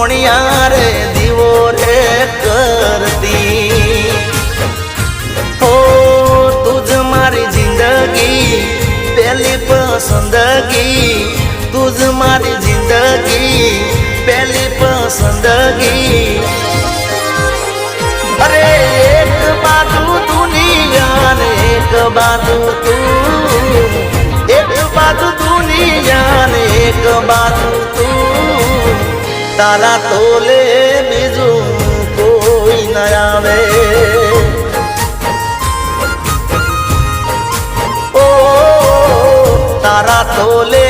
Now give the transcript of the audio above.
કોણિયા રે દીવો રે કરતી હો તુજ મારી જિંદગી પહેલી પસંદગી તુજ મારી જિંદગી પહેલી પસંદગી અરે એક બાજુ દુનિયા ને એક બાજુ તું એક બાજુ દુનિયા ને એક બાજુ તું તારા તોલે બીજું કોઈ ન આવે ઓ તારા તોલે